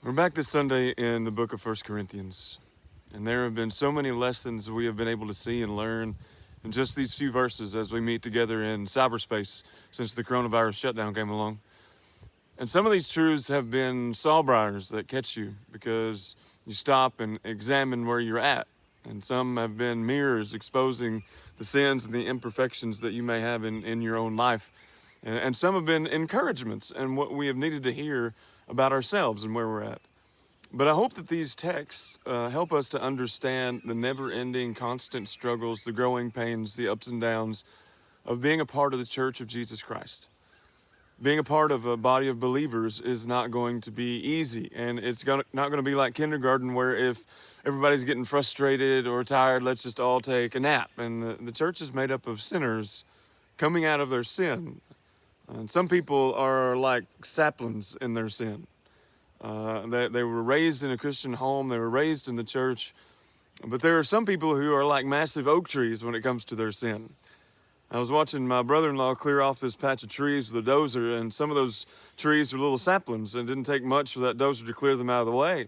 We're back this Sunday in the book of 1 Corinthians, and there have been so many lessons we have been able to see and learn in just these few verses as we meet together in cyberspace since the coronavirus shutdown came along. And some of these truths have been sawbriars that catch you because you stop and examine where you're at. And some have been mirrors exposing the sins and the imperfections that you may have in your own life. And some have been encouragements and what we have needed to hear about ourselves and where we're at. But I hope that these texts help us to understand the never-ending, constant struggles, the growing pains, the ups and downs of being a part of the Church of Jesus Christ. Being a part of a body of believers is not going to be easy, and it's not going to be like kindergarten where if everybody's getting frustrated or tired, let's just all take a nap. And the church is made up of sinners coming out of their sin. And some people are like saplings in their sin. They were raised in a Christian home, they were raised in the church, but there are some people who are like massive oak trees when it comes to their sin. I was watching my brother-in-law clear off this patch of trees with a dozer, and some of those trees were little saplings, and it didn't take much for that dozer to clear them out of the way.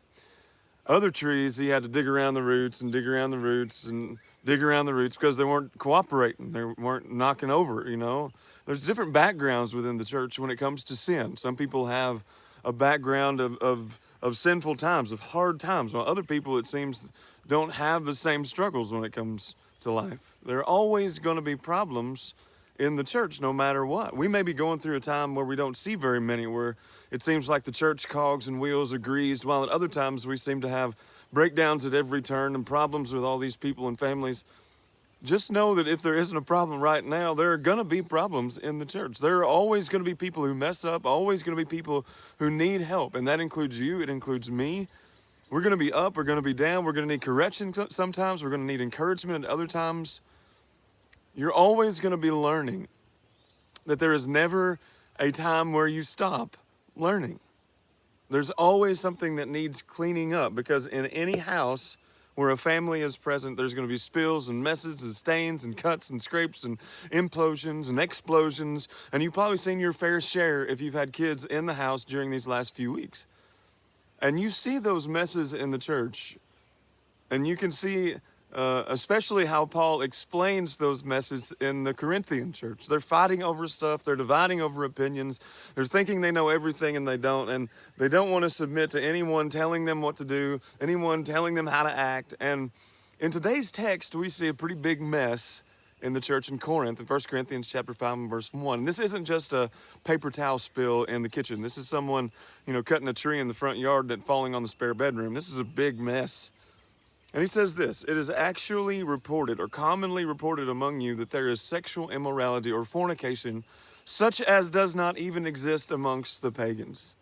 Other trees, he had to dig around the roots and dig around the roots and dig around the roots because they weren't cooperating, they weren't knocking over, you know. There's different backgrounds within the church when it comes to sin. Some people have a background of sinful times, of hard times, while other people, it seems, don't have the same struggles when it comes to life. There are always going to be problems in the church, no matter what. We may be going through a time where we don't see very many, where it seems like the church cogs and wheels are greased, while at other times we seem to have breakdowns at every turn and problems with all these people and families. Just know that if there isn't a problem right now, there are going to be problems in the church. There are always going to be people who mess up, always going to be people who need help, and that includes you, it includes me. We're going to be up, we're going to be down, we're going to need correction sometimes, we're going to need encouragement at other times. You're always going to be learning. That there is never a time where you stop learning. There's always something that needs cleaning up, because in any house where a family is present, there's going to be spills and messes and stains and cuts and scrapes and implosions and explosions. And you've probably seen your fair share if you've had kids in the house during these last few weeks. And you see those messes in the church, and you can see especially how Paul explains those messes in the Corinthian church. They're fighting over stuff, they're dividing over opinions, they're thinking they know everything and they don't want to submit to anyone telling them what to do, anyone telling them how to act. And in today's text, we see a pretty big mess in the church in Corinth, in 1 Corinthians chapter 5 and verse 1. And this isn't just a paper towel spill in the kitchen. This is someone, cutting a tree in the front yard and falling on the spare bedroom. This is a big mess. And he says this: it is actually reported or commonly reported among you that there is sexual immorality or fornication, such as does not even exist amongst the pagans.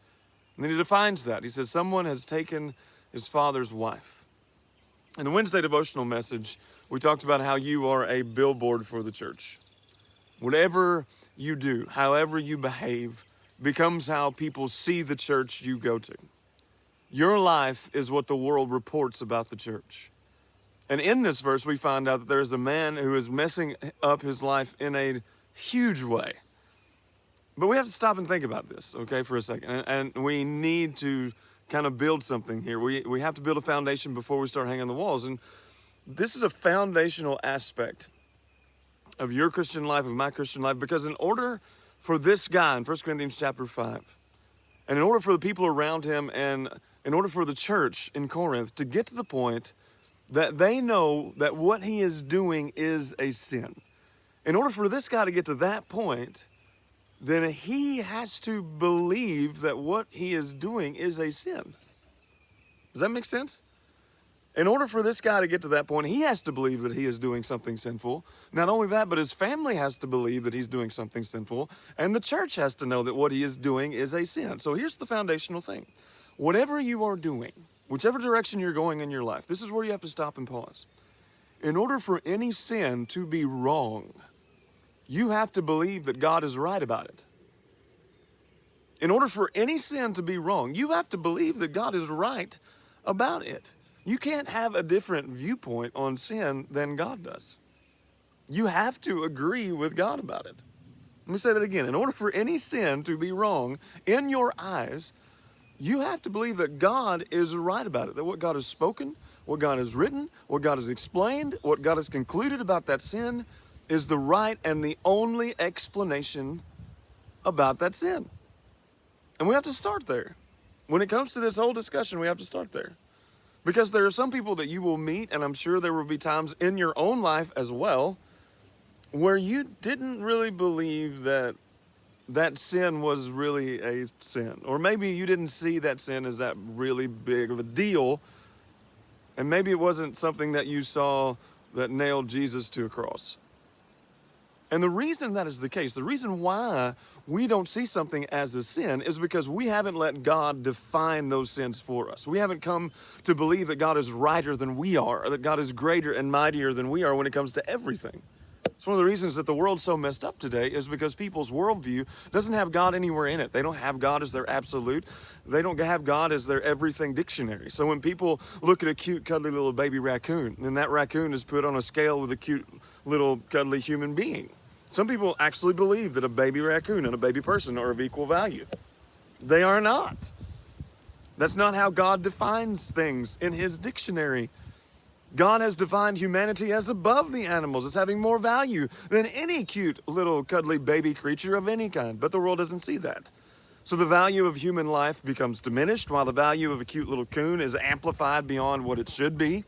And then he defines that. He says, someone has taken his father's wife. In the Wednesday devotional message, we talked about how you are a billboard for the church. Whatever you do, however you behave, becomes how people see the church you go to. Your life is what the world reports about the church. And in this verse, we find out that there is a man who is messing up his life in a huge way. But we have to stop and think about this, okay, for a second. And we need to kind of build something here. We have to build a foundation before we start hanging the walls. And this is a foundational aspect of your Christian life, of my Christian life, because in order for this guy in 1 Corinthians chapter 5, and in order for the people around him, and in order for the church in Corinth to get to the point that they know that what he is doing is a sin, in order for this guy to get to that point, then he has to believe that what he is doing is a sin. Does that make sense? In order for this guy to get to that point, he has to believe that he is doing something sinful. Not only that, but his family has to believe that he's doing something sinful, and the church has to know that what he is doing is a sin. So here's the foundational thing. Whatever you are doing, whichever direction you're going in your life, this is where you have to stop and pause. In order for any sin to be wrong, you have to believe that God is right about it. In order for any sin to be wrong, you have to believe that God is right about it. You can't have a different viewpoint on sin than God does. You have to agree with God about it. Let me say that again. In order for any sin to be wrong in your eyes, you have to believe that God is right about it, that what God has spoken, what God has written, what God has explained, what God has concluded about that sin is the right and the only explanation about that sin. And we have to start there. When it comes to this whole discussion, we have to start there. Because there are some people that you will meet, and I'm sure there will be times in your own life as well, where you didn't really believe that that sin was really a sin. Or maybe you didn't see that sin as that really big of a deal. And maybe it wasn't something that you saw that nailed Jesus to a cross. And the reason that is the case, the reason why we don't see something as a sin is because we haven't let God define those sins for us. We haven't come to believe that God is righter than we are, or that God is greater and mightier than we are when it comes to everything. It's one of the reasons that the world's so messed up today is because people's worldview doesn't have God anywhere in it. They don't have God as their absolute. They don't have God as their everything dictionary. So when people look at a cute, cuddly little baby raccoon, and that raccoon is put on a scale with a cute, little, cuddly human being, some people actually believe that a baby raccoon and a baby person are of equal value. They are not. That's not how God defines things in his dictionary. God has defined humanity as above the animals, as having more value than any cute little cuddly baby creature of any kind. But the world doesn't see that. So the value of human life becomes diminished, while the value of a cute little coon is amplified beyond what it should be.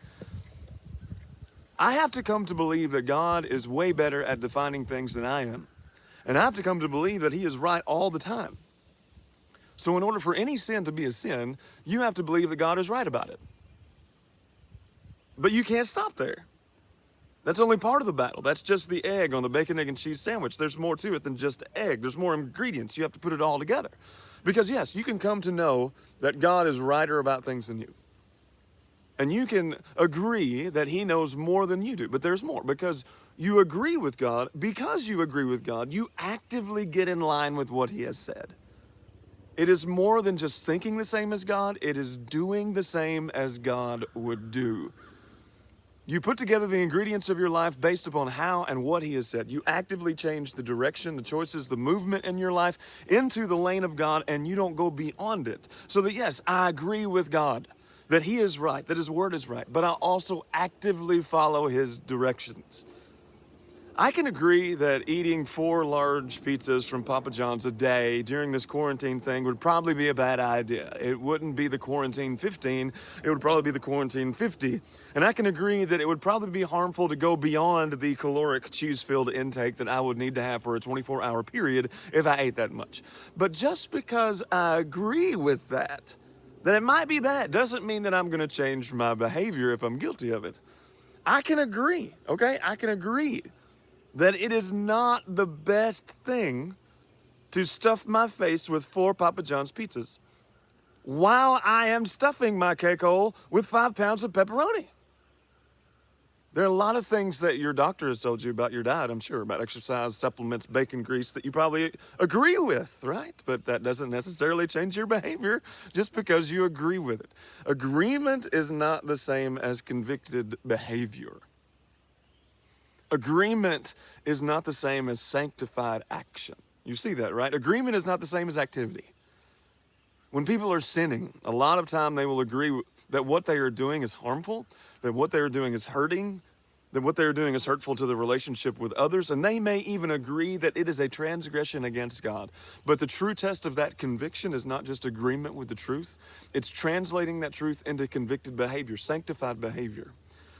I have to come to believe that God is way better at defining things than I am. And I have to come to believe that he is right all the time. So in order for any sin to be a sin, you have to believe that God is right about it. But you can't stop there. That's only part of the battle. That's just the egg on the bacon, egg, and cheese sandwich. There's more to it than just egg. There's more ingredients. You have to put it all together. Because yes, you can come to know that God is righter about things than you. And you can agree that he knows more than you do. But there's more. Because you agree with God, you actively get in line with what he has said. It is more than just thinking the same as God. It is doing the same as God would do. You put together the ingredients of your life based upon how and what he has said. You actively change the direction, the choices, the movement in your life into the lane of God, and you don't go beyond it. So that yes, I agree with God, that he is right, that his word is right, but I also actively follow his directions. I can agree that eating 4 large pizzas from Papa John's a day during this quarantine thing would probably be a bad idea. It wouldn't be the quarantine 15, it would probably be the quarantine 50. And I can agree that it would probably be harmful to go beyond the caloric cheese-filled intake that I would need to have for a 24-hour period if I ate that much. But just because I agree with that it might be bad doesn't mean that I'm gonna change my behavior if I'm guilty of it. I can agree, okay? I can agree that it is not the best thing to stuff my face with 4 Papa John's pizzas while I am stuffing my cake hole with 5 pounds of pepperoni. There are a lot of things that your doctor has told you about your diet, I'm sure, about exercise, supplements, bacon grease, that you probably agree with, right? But that doesn't necessarily change your behavior just because you agree with it. Agreement is not the same as convicted behavior. Agreement is not the same as sanctified action. You see that, right? Agreement is not the same as activity. When people are sinning, a lot of time they will agree that what they are doing is harmful, that what they are doing is hurting, that what they are doing is hurtful to the relationship with others, and they may even agree that it is a transgression against God. But the true test of that conviction is not just agreement with the truth, it's translating that truth into convicted behavior, sanctified behavior.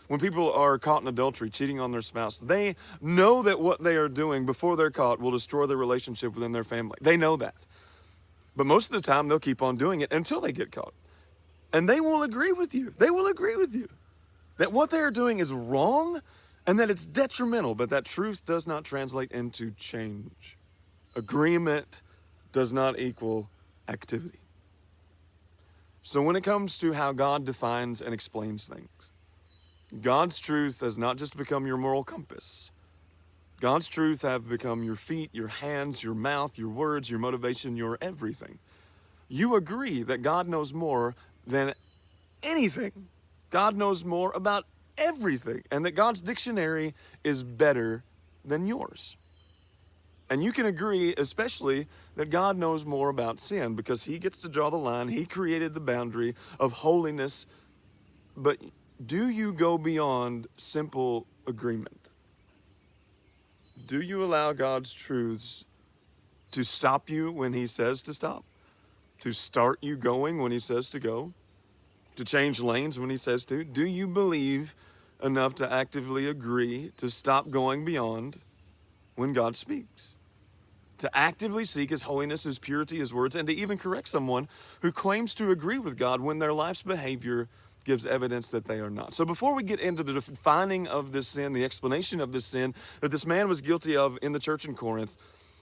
When people are caught in adultery, cheating on their spouse, they know that what they are doing before they're caught will destroy their relationship within their family. They know that. But most of the time, they'll keep on doing it until they get caught. And they will agree with you. They will agree with you that what they are doing is wrong and that it's detrimental, but that truth does not translate into change. Agreement does not equal activity. So when it comes to how God defines and explains things, God's truth has not just become your moral compass. God's truth have become your feet, your hands, your mouth, your words, your motivation, your everything. You agree that God knows more than anything. God knows more about everything, and that God's dictionary is better than yours. And you can agree, especially, that God knows more about sin because he gets to draw the line. He created the boundary of holiness. But do you go beyond simple agreement? Do you allow God's truths to stop you when he says to stop? To start you going when he says to go? To change lanes when he says to? Do you believe enough to actively agree to stop going beyond when God speaks? To actively seek his holiness, his purity, his words, and to even correct someone who claims to agree with God when their life's behavior gives evidence that they are not. So before we get into the defining of this sin, the explanation of this sin that this man was guilty of in the church in Corinth,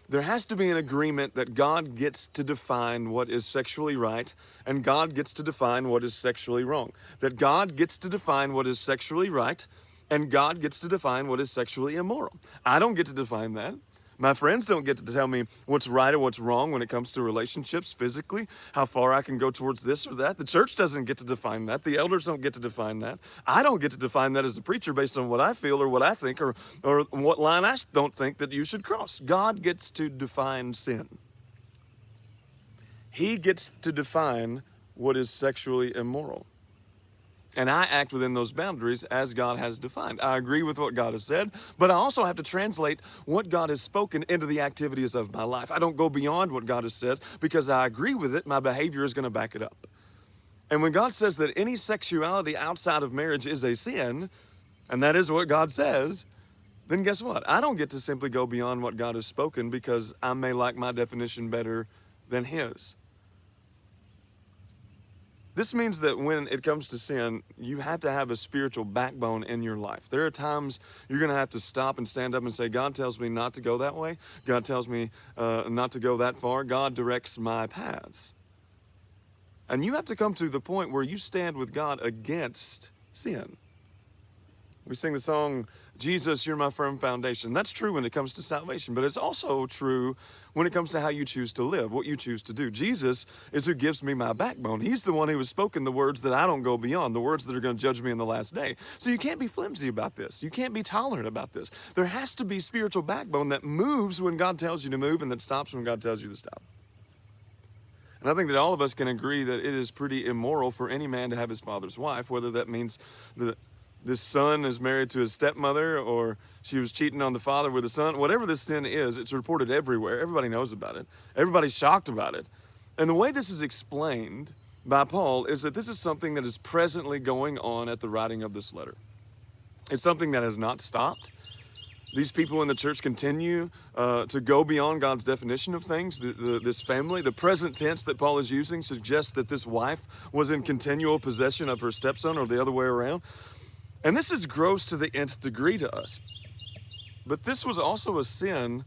there has to be an agreement that God gets to define what is sexually right and God gets to define what is sexually wrong. That God gets to define what is sexually right and God gets to define what is sexually immoral. I don't get to define that. My friends don't get to tell me what's right or what's wrong when it comes to relationships physically, how far I can go towards this or that. The church doesn't get to define that. The elders don't get to define that. I don't get to define that as a preacher based on what I feel or what I think or what line I don't think that you should cross. God gets to define sin. He gets to define what is sexually immoral. And I act within those boundaries as God has defined. I agree with what God has said, but I also have to translate what God has spoken into the activities of my life. I don't go beyond what God has said because I agree with it. My behavior is going to back it up. And when God says that any sexuality outside of marriage is a sin, and that is what God says, then guess what? I don't get to simply go beyond what God has spoken because I may like my definition better than his. This means that when it comes to sin, you have to have a spiritual backbone in your life. There are times you're going to have to stop and stand up and say, God tells me not to go that way. God tells me not to go that far. God directs my paths. And you have to come to the point where you stand with God against sin. We sing the song, Jesus, you're my firm foundation. That's true when it comes to salvation, but it's also true when it comes to how you choose to live, what you choose to do. Jesus is who gives me my backbone. He's the one who has spoken the words that I don't go beyond, the words that are going to judge me in the last day. So you can't be flimsy about this. You can't be tolerant about this. There has to be spiritual backbone that moves when God tells you to move and that stops when God tells you to stop. And I think that all of us can agree that it is pretty immoral for any man to have his father's wife, whether that means that this son is married to his stepmother or she was cheating on the father with the son. Whatever this sin is, it's reported everywhere. Everybody knows about it. Everybody's shocked about it. And the way this is explained by Paul is that this is something that is presently going on at the writing of this letter. It's something that has not stopped. These people in the church continue to go beyond God's definition of things. This family, the present tense that Paul is using suggests that this wife was in continual possession of her stepson or the other way around. And this is gross to the nth degree to us. But this was also a sin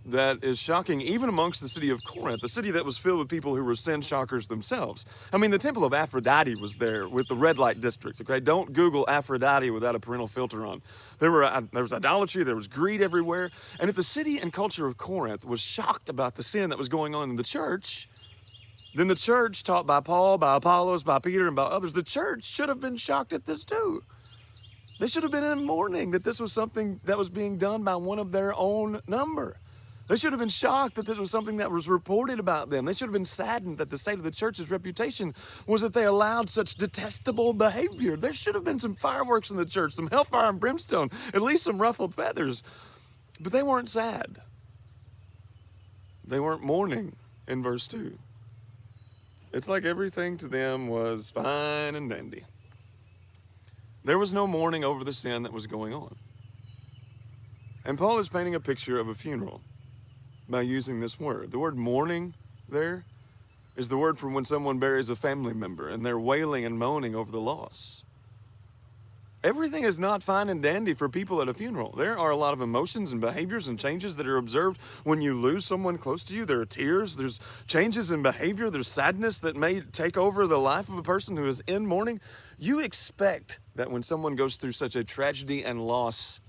that is shocking even amongst the city of Corinth, a city that was filled with people who were sin shockers themselves. I mean, the temple of Aphrodite was there with the red light district, okay? Don't Google Aphrodite without a parental filter on. There was idolatry, there was greed everywhere. And if the city and culture of Corinth was shocked about the sin that was going on in the church, then the church taught by Paul, by Apollos, by Peter, and by others, the church should have been shocked at this too. They should have been in mourning that this was something that was being done by one of their own number. They should have been shocked that this was something that was reported about them. They should have been saddened that the state of the church's reputation was that they allowed such detestable behavior. There should have been some fireworks in the church, some hellfire and brimstone, at least some ruffled feathers. But they weren't sad. They weren't mourning in verse 2. It's like everything to them was fine and dandy. There was no mourning over the sin that was going on. And Paul is painting a picture of a funeral by using this word. The word mourning there is the word for when someone buries a family member and they're wailing and moaning over the loss. Everything is not fine and dandy for people at a funeral. There are a lot of emotions and behaviors and changes that are observed when you lose someone close to you. There are tears, there's changes in behavior, there's sadness that may take over the life of a person who is in mourning. You expect that when someone goes through such a tragedy and loss,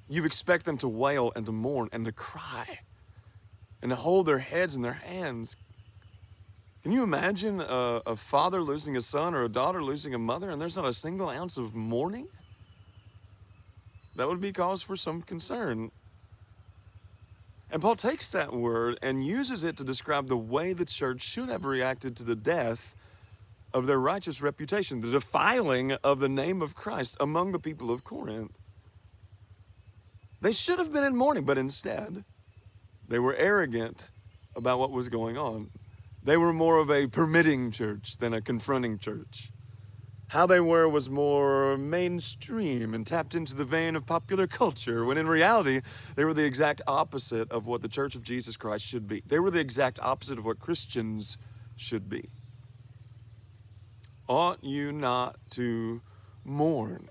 you expect them to wail and to mourn and to cry and to hold their heads in their hands. Can you imagine a father losing a son or a daughter losing a mother and there's not a single ounce of mourning? That would be cause for some concern. And Paul takes that word and uses it to describe the way the church should have reacted to the death of their righteous reputation, the defiling of the name of Christ among the people of Corinth. They should have been in mourning, but instead, they were arrogant about what was going on. They were more of a permitting church than a confronting church. How they were was more mainstream and tapped into the vein of popular culture, when in reality, they were the exact opposite of what the Church of Jesus Christ should be. They were the exact opposite of what Christians should be. Ought you not to mourn?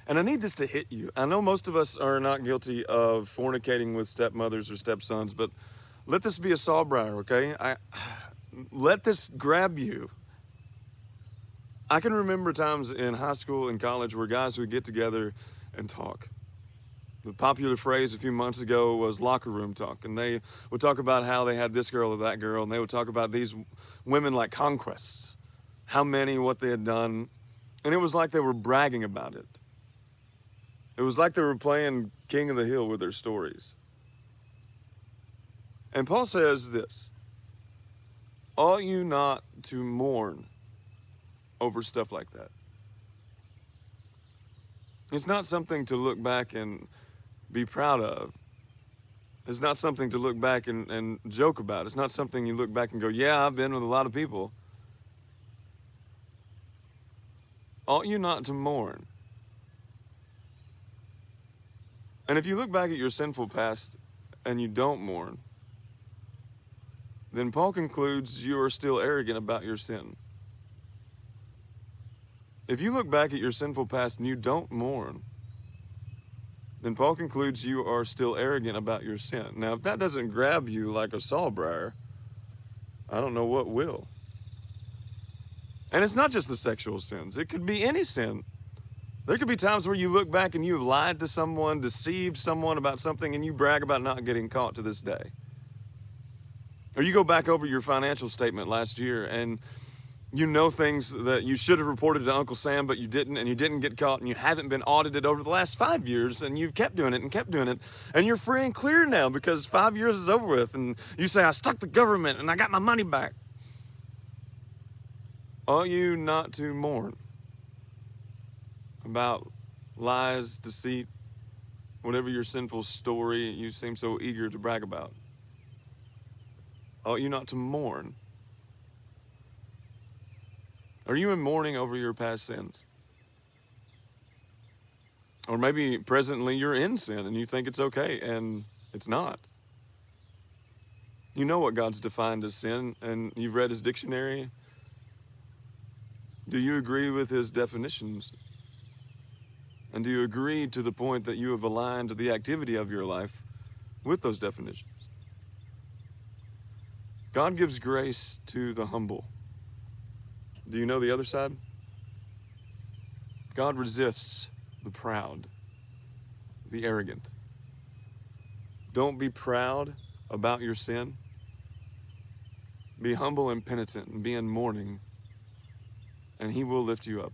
And I need this to hit you. I know most of us are not guilty of fornicating with stepmothers or stepsons, but let this be a sawbriar, okay? Let this grab you. I can remember times in high school and college where guys would get together and talk. The popular phrase a few months ago was locker room talk, and they would talk about how they had this girl or that girl, and they would talk about these women like conquests, how many, what they had done, and it was like they were bragging about it. It was like they were playing King of the Hill with their stories. And Paul says this, ought you not to mourn over stuff like that? It's not something to look back and be proud of. It's not something to look back and joke about. It's not something you look back and go, yeah, I've been with a lot of people. Ought you not to mourn? And if you look back at your sinful past and you don't mourn, then Paul concludes you are still arrogant about your sin. If you look back at your sinful past and you don't mourn, then Paul concludes you are still arrogant about your sin. Now, if that doesn't grab you like a sawbriar, I don't know what will. And it's not just the sexual sins. It could be any sin. There could be times where you look back and you've lied to someone, deceived someone about something, and you brag about not getting caught to this day. Or you go back over your financial statement last year and you know things that you should have reported to Uncle Sam, but you didn't, and you didn't get caught, and you haven't been audited over the last 5 years, and you've kept doing it and kept doing it, and you're free and clear now because 5 years is over with, and you say, I stuck the government and I got my money back. Ought you not to mourn about lies, deceit, whatever your sinful story you seem so eager to brag about? Ought you not to mourn? Are you in mourning over your past sins? Or maybe presently you're in sin and you think it's okay, and it's not. You know what God's defined as sin, and you've read his dictionary. Do you agree with his definitions? And do you agree to the point that you have aligned the activity of your life with those definitions? God gives grace to the humble. Do you know the other side? God resists the proud, the arrogant. Don't be proud about your sin. Be humble and penitent and be in mourning, and he will lift you up.